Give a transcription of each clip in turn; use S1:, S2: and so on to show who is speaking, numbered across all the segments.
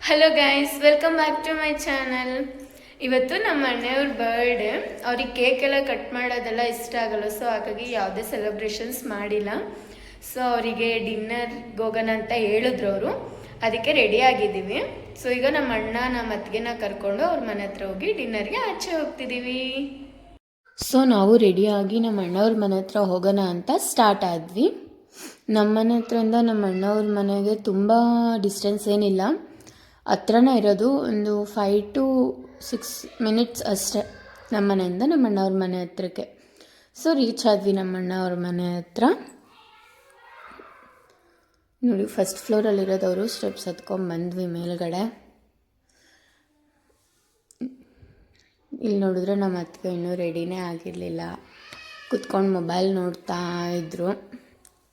S1: Hello guys, welcome back to my channel. ಇವತ್ತು ನಮ್ಮ ಅಣ್ಣೆಯವ್ರ ಬರ್ಡೇ. ಅವ್ರಿಗೆ ಕೇಕ್ ಎಲ್ಲ ಕಟ್ ಮಾಡೋದೆಲ್ಲ ಇಷ್ಟ ಆಗಲ್ಲ, ಸೊ ಹಾಗಾಗಿ ಯಾವುದೇ ಸೆಲೆಬ್ರೇಷನ್ಸ್ ಮಾಡಿಲ್ಲ. ಸೊ ಅವರಿಗೆ ಡಿನ್ನರ್ಗೆ ಹೋಗೋಣ ಅಂತ ಹೇಳಿದ್ರು ಅವರು, ಅದಕ್ಕೆ ರೆಡಿ ಆಗಿದ್ದೀವಿ. ಸೊ ಈಗ ನಮ್ಮ ಅಣ್ಣ ನಮ್ಮ ಅತ್ತಿಗೆನ ಕರ್ಕೊಂಡು ಅವ್ರ ಮನೆ ಹತ್ರ ಹೋಗಿ ಡಿನ್ನರ್ಗೆ ಆಚೆ ಹೋಗ್ತಿದ್ದೀವಿ. ಸೊ ನಾವು ರೆಡಿಯಾಗಿ ನಮ್ಮ ಅಣ್ಣವ್ರ ಮನೆ ಹತ್ರ ಹೋಗೋಣ ಅಂತ ಸ್ಟಾರ್ಟ್ ಆದ್ವಿ. ನಮ್ಮ ಮನೆ ಹತ್ರದಿಂದ ನಮ್ಮ ಅಣ್ಣವ್ರ ಮನೆಗೆ ತುಂಬ ಡಿಸ್ಟೆನ್ಸ್ ಏನಿಲ್ಲ, ಹತ್ರನೇ ಇರೋದು. ಒಂದು 5 to 6 minutes ಅಷ್ಟೇ ನಮ್ಮ ಮನೆಯಿಂದ ನಮ್ಮ ಅಣ್ಣವ್ರ ಮನೆ ಹತ್ರಕ್ಕೆ. ಸೊ ರೀಚ್ ಆದ್ವಿ ನಮ್ಮ ಅಣ್ಣವ್ರ ಮನೆ ಹತ್ರ. ನೋಡಿ, ಫಸ್ಟ್ ಫ್ಲೋರಲ್ಲಿರೋದವರು. ಸ್ಟೆಪ್ಸ್ ಹತ್ಕೊಂಡು ಬಂದ್ವಿ ಮೇಲ್ಗಡೆ. ಇಲ್ಲಿ ನೋಡಿದ್ರೆ ನಮ್ಮ ಅತ್ತಿಗೆ ಇನ್ನೂ ರೆಡಿನೇ ಆಗಿರಲಿಲ್ಲ, ಕುತ್ಕೊಂಡು ಮೊಬೈಲ್ ನೋಡ್ತಾ ಇದ್ದರು.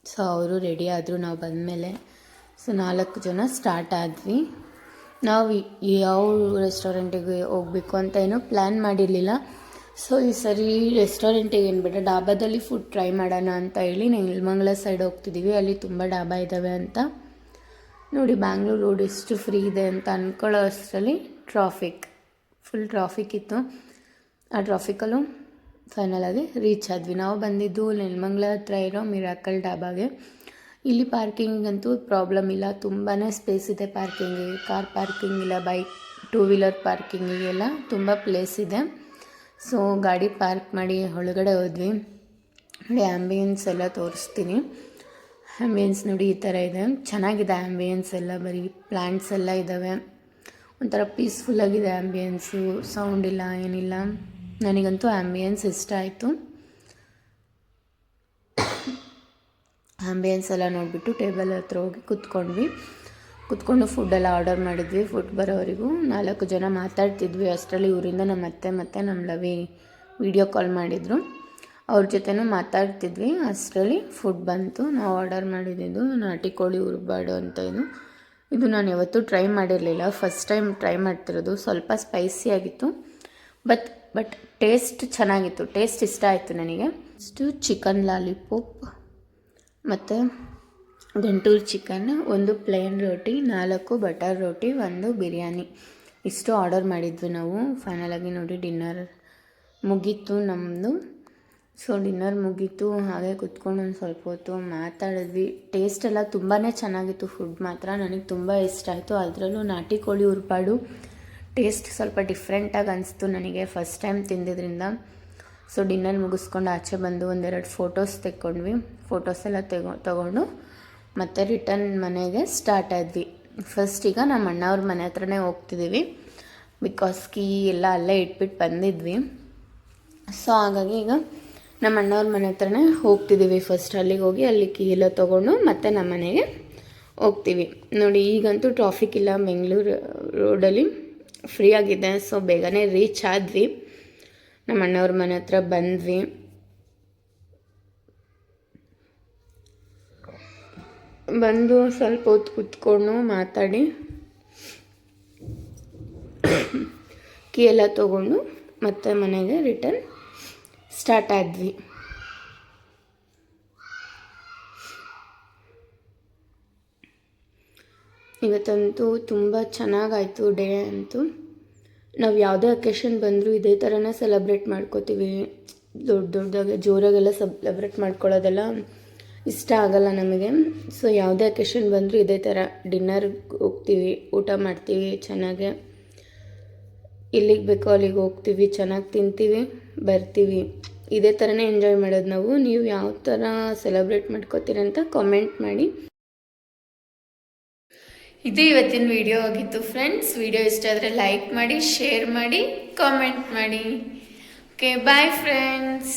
S1: ಸೊ ಅವರು ರೆಡಿ ಆದರು ನಾವು ಬಂದಮೇಲೆ. ಸೊ 4 ಜನ ಸ್ಟಾರ್ಟ್ ಆದ್ವಿ. ನಾವು ಯಾವ ರೆಸ್ಟೋರೆಂಟಿಗೆ ಹೋಗಬೇಕು ಅಂತ ಏನೋ ಪ್ಲ್ಯಾನ್ ಮಾಡಿರಲಿಲ್ಲ. ಸೊ ಈ ಸರಿ ರೆಸ್ಟೋರೆಂಟಿಗೆ ಏನು ಬೇಡ, ಡಾಬಾದಲ್ಲಿ ಫುಡ್ ಟ್ರೈ ಮಾಡೋಣ ಅಂತ ಹೇಳಿ ನೆಲಮಂಗಲ ಸೈಡ್ ಹೋಗ್ತಿದ್ದೀವಿ. ಅಲ್ಲಿ ತುಂಬ ಡಾಬಾ ಇದ್ದಾವೆ ಅಂತ. ನೋಡಿ, ಬ್ಯಾಂಗ್ಳೂರು ರೋಡ್ ಎಷ್ಟು ಫ್ರೀ ಇದೆ ಅಂತ ಅಂದ್ಕೊಳ್ಳೋ ಅಷ್ಟರಲ್ಲಿ ಫುಲ್ ಟ್ರಾಫಿಕ್ ಇತ್ತು. ಆ ಟ್ರಾಫಿಕಲ್ಲೂ ಫೈನಲ್ ಆಗಿ ರೀಚ್ ಆದ್ವಿ. ನಾವು ಬಂದಿದ್ದು ನೆಲಮಂಗಲ ಹತ್ರ ಇರೋ ಮಿರಾಕಲ್ ಡಾಬಾಗೆ. ಇಲ್ಲಿ ಪಾರ್ಕಿಂಗಂತೂ ಪ್ರಾಬ್ಲಮ್ ಇಲ್ಲ, ತುಂಬಾ ಸ್ಪೇಸ್ ಇದೆ ಪಾರ್ಕಿಂಗಿಗೆ. ಕಾರ್ ಪಾರ್ಕಿಂಗ್ ಇಲ್ಲ, ಬೈಕ್ 2 ವೀಲರ್ ಪಾರ್ಕಿಂಗಿಗೆಲ್ಲ ತುಂಬ ಪ್ಲೇಸ್ ಇದೆ. ಸೊ ಗಾಡಿ ಪಾರ್ಕ್ ಮಾಡಿ ಒಳಗಡೆ ಹೋದ್ವಿ. ನೋಡಿ, ಆ್ಯಂಬಿಯನ್ಸ್ ಎಲ್ಲ ತೋರಿಸ್ತೀನಿ. ಆ್ಯಂಬಿಯನ್ಸ್ ನೋಡಿ ಈ ಥರ ಇದೆ, ಚೆನ್ನಾಗಿದೆ ಆ್ಯಂಬಿಯನ್ಸ್ ಎಲ್ಲ. ಬರೀ ಪ್ಲ್ಯಾಂಟ್ಸ್ ಎಲ್ಲ ಇದ್ದಾವೆ, ಒಂಥರ ಪೀಸ್ಫುಲ್ಲಾಗಿದೆ ಆ್ಯಂಬಿಯನ್ಸು. ಸೌಂಡ್ ಇಲ್ಲ, ಏನಿಲ್ಲ. ನನಗಂತೂ ಆ್ಯಂಬಿಯನ್ಸ್ ಇಷ್ಟ ಆಯಿತು. ಆ್ಯಂಬಿಯನ್ಸ್ ಎಲ್ಲ ನೋಡಿಬಿಟ್ಟು ಟೇಬಲ್ ಹತ್ರ ಹೋಗಿ ಕುತ್ಕೊಂಡು ಫುಡ್ಡೆಲ್ಲ ಆರ್ಡರ್ ಮಾಡಿದ್ವಿ. ಫುಡ್ ಬರೋವರೆಗೂ 4 ಜನ ಮಾತಾಡ್ತಿದ್ವಿ. ಅಷ್ಟರಲ್ಲಿ ಇವರಿಂದ ನಮ್ಮ ಅತ್ತೆ ಮತ್ತು ನಮ್ಮ ಲವಿ ವಿಡಿಯೋ ಕಾಲ್ ಮಾಡಿದರು. ಅವ್ರ ಜೊತೆನೂ ಮಾತಾಡ್ತಿದ್ವಿ. ಅಷ್ಟರಲ್ಲಿ ಫುಡ್ ಬಂತು. ನಾವು ಆರ್ಡರ್ ಮಾಡಿದ್ದು ನಾಟಿ ಕೋಳಿ ಉರುಬಾಡು ಅಂತ. ಇದು ನಾನು ಯಾವತ್ತೂ ಟ್ರೈ ಮಾಡಿರಲಿಲ್ಲ, ಫಸ್ಟ್ ಟೈಮ್ ಟ್ರೈ ಮಾಡ್ತಿರೋದು. ಸ್ವಲ್ಪ ಸ್ಪೈಸಿ ಆಗಿತ್ತು, ಬಟ್ ಟೇಸ್ಟ್ ಚೆನ್ನಾಗಿತ್ತು. ಟೇಸ್ಟ್ ಇಷ್ಟ ಆಯಿತು ನನಗೆ. ಇಷ್ಟು ಚಿಕನ್ ಲಾಲಿಪಾಪ್ ಮತ್ತು ಗಂಟೂರು ಚಿಕನ್, 1 ಪ್ಲೇನ್ ರೋಟಿ, 4 ಬಟರ್ ರೋಟಿ, 1 ಬಿರಿಯಾನಿ, ಇಷ್ಟು ಆರ್ಡರ್ ಮಾಡಿದ್ವಿ ನಾವು. ಫೈನಲಾಗಿ ನೋಡಿ ಡಿನ್ನರ್ ಮುಗೀತು ನಮ್ಮದು. ಸೊ ಡಿನ್ನರ್ ಮುಗೀತು. ಹಾಗೆ ಕುತ್ಕೊಂಡು ಒಂದು ಸ್ವಲ್ಪ ಹೊತ್ತು ಮಾತಾಡಿದ್ವಿ. ಟೇಸ್ಟ್ ಎಲ್ಲ ತುಂಬಾ ಚೆನ್ನಾಗಿತ್ತು. ಫುಡ್ ಮಾತ್ರ ನನಗೆ ತುಂಬ ಇಷ್ಟ ಆಯಿತು. ಅದರಲ್ಲೂ ನಾಟಿ ಕೋಳಿ ಉರುಪಾಡು ಟೇಸ್ಟ್ ಸ್ವಲ್ಪ ಡಿಫ್ರೆಂಟಾಗಿ ಅನಿಸ್ತು ನನಗೆ, ಫಸ್ಟ್ ಟೈಮ್ ತಿಂದಿದ್ರಿಂದ. ಸೊ ಡಿನ್ನರ್ ಮುಗಿಸ್ಕೊಂಡು ಆಚೆ ಬಂದು 1-2 ಫೋಟೋಸ್ ತೆಕ್ಕೊಂಡ್ವಿ. ಫೋಟೋಸ್ ಎಲ್ಲ ತಗೊಂಡು ಮತ್ತೆ ರಿಟರ್ನ್ ಮನೆಗೆ ಸ್ಟಾರ್ಟ್ ಆದ್ವಿ. ಫಸ್ಟ್ ಈಗ ನಮ್ಮ ಅಣ್ಣವ್ರ ಮನೆ ಹತ್ರನೇ ಹೋಗ್ತಿದ್ದೀವಿ, ಬಿಕಾಸ್ ಕೀ ಎಲ್ಲ ಅಲ್ಲೇ ಇಟ್ಬಿಟ್ಟು ಬಂದಿದ್ವಿ. ಸೊ ಹಾಗಾಗಿ ಈಗ ನಮ್ಮ ಅಣ್ಣವ್ರ ಮನೆ ಹತ್ರನೇ ಹೋಗ್ತಿದ್ದೀವಿ. ಫಸ್ಟ್ ಅಲ್ಲಿಗೆ ಹೋಗಿ ಅಲ್ಲಿ ಕೀ ಎಲ್ಲ ತೊಗೊಂಡು ಮತ್ತೆ ನಮ್ಮ ಮನೆಗೆ ಹೋಗ್ತೀವಿ. ನೋಡಿ, ಈಗಂತೂ ಟ್ರಾಫಿಕ್ ಇಲ್ಲ, ಬೆಂಗಳೂರು ರೋಡಲ್ಲಿ ಫ್ರೀ ಆಗಿದೆ. ಸೊ ಬೇಗನೆ ರೀಚ್ ಆದ್ವಿ. ನಮ್ಮ ಅಣ್ಣವ್ರ ಮನೆ ಹತ್ರ ಬಂದ್ವಿ. ಬಂದು ಸ್ವಲ್ಪ ಹೊತ್ತು ಕುತ್ಕೊಂಡು ಮಾತಾಡಿ ಕೀ ಎಲ್ಲ ತೊಗೊಂಡು ಮತ್ತೆ ಮನೆಗೆ ರಿಟರ್ನ್ ಸ್ಟಾರ್ಟ್ ಆದ್ವಿ. ಇವತ್ತಂತೂ ತುಂಬ ಚೆನ್ನಾಗಾಯಿತು ಡೇ ಅಂತೂ. ನಾವು ಯಾವುದೇ ಅಕೇಶನ್ ಬಂದರೂ ಇದೇ ಥರನೇ ಸೆಲೆಬ್ರೇಟ್ ಮಾಡ್ಕೋತೀವಿ. ದೊಡ್ಡದಾಗೆ ಜೋರಾಗೆಲ್ಲ ಸೆಲೆಬ್ರೇಟ್ ಮಾಡ್ಕೊಳ್ಳೋದೆಲ್ಲ ಇಷ್ಟ ಆಗಲ್ಲ ನಮಗೆ. ಸೊ ಯಾವುದೇ ಅಕೇಶನ್ ಬಂದರೂ ಇದೇ ಥರ ಡಿನ್ನರ್ಗೆ ಹೋಗ್ತೀವಿ, ಊಟ ಮಾಡ್ತೀವಿ ಚೆನ್ನಾಗೆ. ಇಲ್ಲಿಗೆ ಬೇಕೋ ಅಲ್ಲಿಗೆ ಹೋಗ್ತೀವಿ, ಚೆನ್ನಾಗಿ ತಿಂತೀವಿ, ಬರ್ತೀವಿ. ಇದೇ ಥರನೇ ಎಂಜಾಯ್ ಮಾಡೋದು ನಾವು. ನೀವು ಯಾವ ಥರ ಸೆಲೆಬ್ರೇಟ್ ಮಾಡ್ಕೋತೀರಂತ ಕಾಮೆಂಟ್ ಮಾಡಿ. ಇದು ಇವತ್ತಿನ ವಿಡಿಯೋ ಆಗಿತ್ತು ಫ್ರೆಂಡ್ಸ್. ವಿಡಿಯೋ ಇಷ್ಟ ಆದರೆ ಲೈಕ್ ಮಾಡಿ, ಶೇರ್ ಮಾಡಿ, ಕಾಮೆಂಟ್ ಮಾಡಿ. Okay, bye friends.